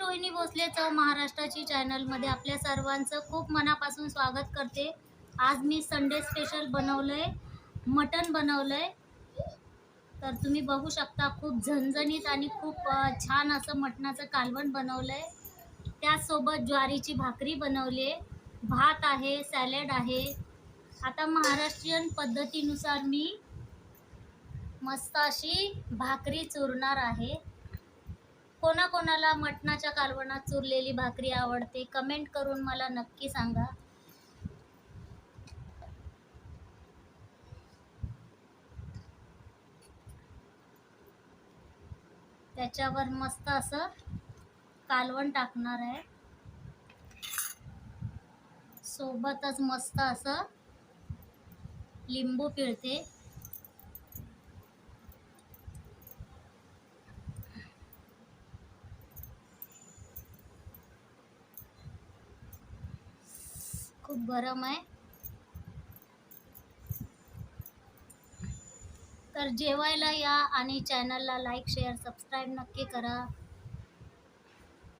रोहिणी भोसले चव महाराष्ट्राची चॅनलमध्ये आपल्या सर्वांचं खूप मनापासून स्वागत करते. आज मी संडे स्पेशल बनवलंय, मटण बनवलंय. तर तुम्ही बघू शकता खूप झणझणीत आणि खूप छान असं मटणाचं कालवण बनवलंय. त्यासोबत ज्वारीची भाकरी बनवली, भात आहे, सॅलड आहे. आता महाराष्ट्रीयन पद्धतीनुसार मी मस्त अशी भाकरी चुरणार आहे. कोणाकोणाला मटणाच्या कालवणात चुरलेली भाकरी आवडते कमेंट करून मला नक्की सांगा. त्याच्यावर मस्त असं कालवण टाकणार आहे, सोबतच मस्त असं लिंबू पिळते. खूप गरम आहे, तर जेवायला या आणि चॅनलला लाईक शेअर सबस्क्राईब नक्की करा.